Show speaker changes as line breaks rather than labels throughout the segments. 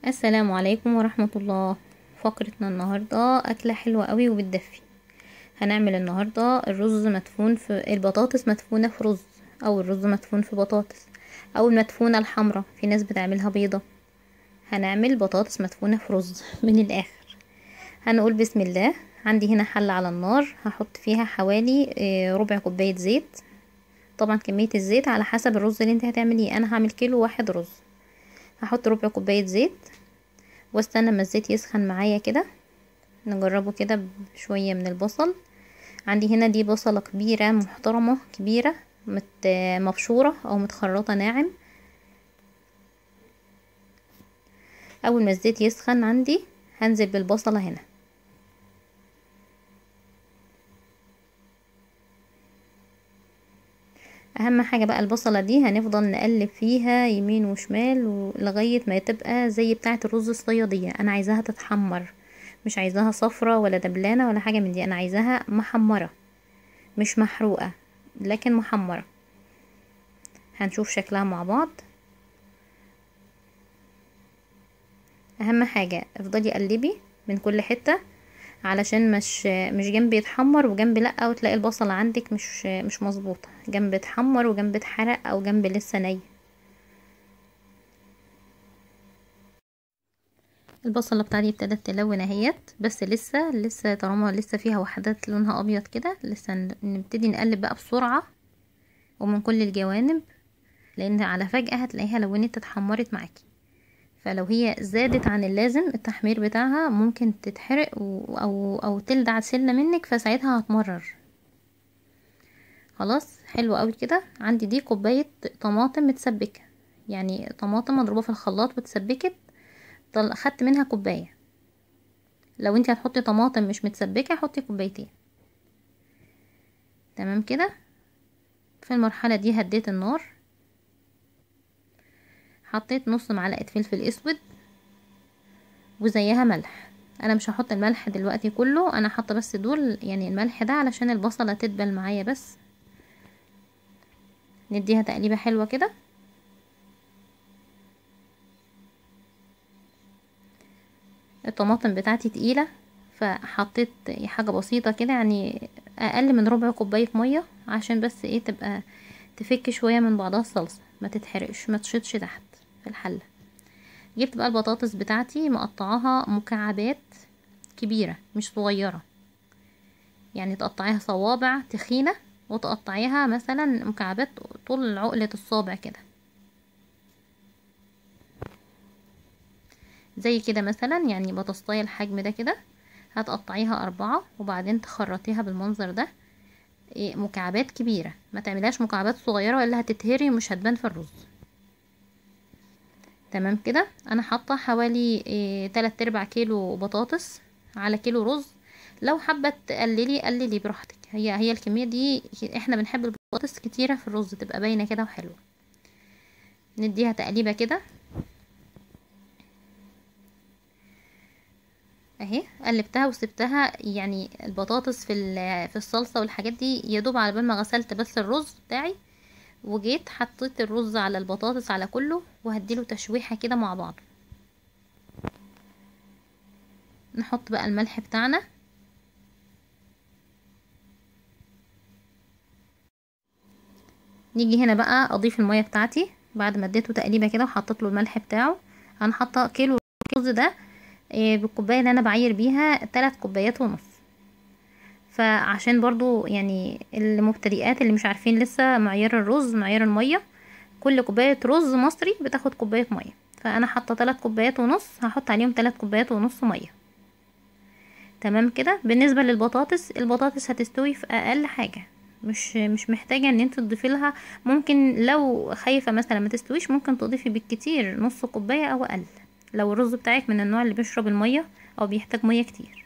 السلام عليكم ورحمة الله. فقرتنا النهاردة أكلة حلوة قوي وبتدفي. هنعمل النهاردة الرز مدفون في البطاطس، مدفونة في رز، أو الرز مدفون في بطاطس، أو المدفونة الحمرا، في ناس بتعملها بيضة. هنعمل بطاطس مدفونة في رز من الآخر. هنقول بسم الله. عندي هنا حلة على النار، هحط فيها حوالي ربع كوباية زيت. طبعا كمية الزيت على حسب الرز اللي انت هتعمليه. انا هعمل كيلو واحد رز، هحط ربع كوباية زيت واستنى اما الزيت يسخن معايا كده. نجربه كده بشوية من البصل. عندي هنا دي بصلة كبيرة محترمة كبيرة، مبشورة او متخرطة ناعم. اول ما الزيت يسخن عندي هنزل بالبصلة هنا. اهم حاجة بقى البصلة دي هنفضل نقلب فيها يمين وشمال لغاية ما تبقى زي بتاعة الرز الصيادية. انا عايزاها تتحمر، مش عايزاها صفرة ولا دبلانة ولا حاجة من دي، انا عايزاها محمرة مش محروقة لكن محمرة. هنشوف شكلها مع بعض. اهم حاجة افضلي قلبي من كل حتة علشان مش جنب يتحمر وجنب لا، وتلاقي البصل عندك مش مظبوطة، جنب اتحمر وجنب اتحرق او جنب لسه ني. البصلة بتاعتي ابتدت تلون اهيت، بس لسه طالما لسه فيها وحدات لونها ابيض كده، لسه نبتدي نقلب بقى بسرعة ومن كل الجوانب، لان على فجأة هتلاقيها لونت اتحمرت معاكي. فلو هي زادت عن اللازم التحمير بتاعها ممكن تتحرق او تلدع سنة منك، فساعتها هتمرر. خلاص حلو قوي كده. عندي دي كوباية طماطم متسبكة، يعني طماطم مضروبة في الخلاط واتسبكت، خدت منها كوباية. لو انت هتحطي طماطم مش متسبكة حطي كوبايتين. تمام كده. في المرحلة دي هديت النار، حطيت نص معلقة فلفل اسود وزيها ملح. انا مش هحط الملح دلوقتي كله، انا حاطه بس دول، يعني الملح ده علشان البصلة تدبل معايا بس. نديها تقليبة حلوة كده. الطماطم بتاعتي تقيلة، فحطيت حاجة بسيطة كده، يعني اقل من ربع كوباية مية، عشان بس ايه تبقى تفك شوية من بعضها الصلصة، ما تتحرقش ما تشطش تحت في الحلة. جبت بقى البطاطس بتاعتي مقطعاها مكعبات كبيرة مش صغيرة، يعني تقطعيها صوابع تخينة وتقطعيها مثلا مكعبات طول عقلة الصابع كده، زي كده مثلا، يعني بطاطساية الحجم ده كده. هتقطعيها 4 وبعدين تخرطيها بالمنظر ده. مكعبات كبيرة، ما تعملهاش مكعبات صغيرة ولا هتتهري ومش هتبان في الرز. تمام كده. انا حاطه حوالي 3/4 كيلو بطاطس على كيلو رز. لو حابه تقللي قللي براحتك، هي الكميه دي. احنا بنحب البطاطس كتيره في الرز تبقى باينه كده وحلوه. نديها تقليبه كده اهي. قلبتها وسبتها، يعني البطاطس في الصلصه والحاجات دي يدوب على بال ما غسلت بس الرز بتاعي، وجيت حطيت الرز على البطاطس على كله وهديله تشويحه كده مع بعض. نحط بقى الملح بتاعنا. نيجي هنا بقى اضيف المية بتاعتي بعد ما اديته تقليبه كده وحطيت له الملح بتاعه. انا حاطه كيلو رز ده بالكوبايه اللي انا بعاير بيها 3 كوبايات ونص. فعشان برضو يعني المبتدئات اللي مش عارفين لسه معيار الرز معيار المية، كل كوبايه رز مصري بتاخد كوبايه مية. فانا حاطه 3 كوبايات ونص، هحط عليهم 3 كوبايات ونص مية. تمام كده. بالنسبه للبطاطس، البطاطس هتستوي في اقل حاجه، مش محتاجه ان انت تضيفي لها. ممكن لو خايفه مثلا ما تستويش ممكن تضيفي بالكتير نص كوبايه او اقل، لو الرز بتاعك من النوع اللي بيشرب الميه او بيحتاج ميه كتير.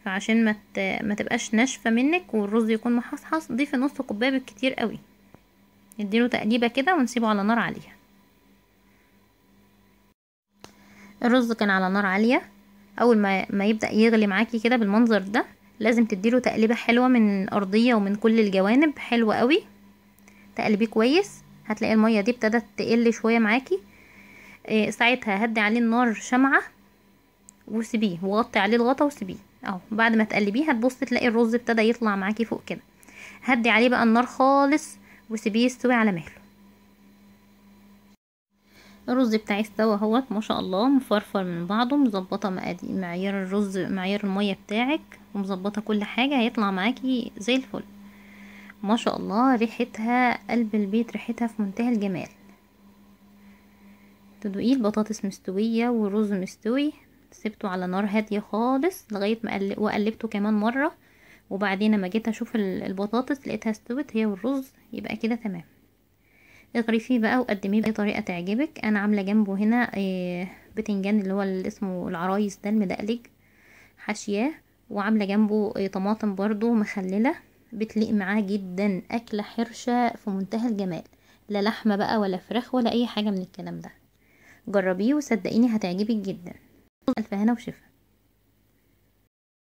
فعشان ما تبقاش ناشفه منك والرز يكون محصحص، ضيفي نص كوبايه بالكتير قوي. نديله تقليبه كده ونسيبه على نار عاليه. الرز كان على نار عاليه، اول ما يبدأ يغلي معاكي كده بالمنظر ده، لازم تديله تقليبة حلوة من الأرضية ومن كل الجوانب حلوة قوي. تقلبيه كويس، هتلاقي المية دي ابتدت تقل شوية معاكي. ساعتها هدي عليه النار شمعة وسيبيه، وغطي عليه الغطا وسيبيه اهو. بعد ما تقلبيه هتبص تلاقي الرز ابتدى يطلع معاكي فوق كده. هدي عليه بقى النار خالص وسيبيه يستوي على مهله. الرز بتاعي استوى اهوت ما شاء الله، مفرفر من بعضه، مظبطه معيار الرز، معيار الميه بتاعك، ومظبطه كل حاجه، هيطلع معاكي زي الفل ما شاء الله. ريحتها قلب البيت، ريحتها في منتهى الجمال. تدوقيه البطاطس مستويه والرز مستوي. سبته على نار هاديه خالص لغايه ما وقلبته كمان مره، وبعدين لما جيت اشوف البطاطس لقيتها استوت هي والرز، يبقى كده تمام. اغرفيه بقى وقدميه باي طريقه تعجبك. انا عامله جنبه هنا بتنجان اللي هو اللي اسمه العرايس ده المدقلج، حاشياه، وعامله جنبه طماطم برضو مخلله، بتليق معاه جدا. اكله حرشه في منتهى الجمال، لا لحمه بقى ولا فراخ ولا اي حاجه من الكلام ده. جربيه وصدقيني هتعجبك جدا. الف هنا وشفا.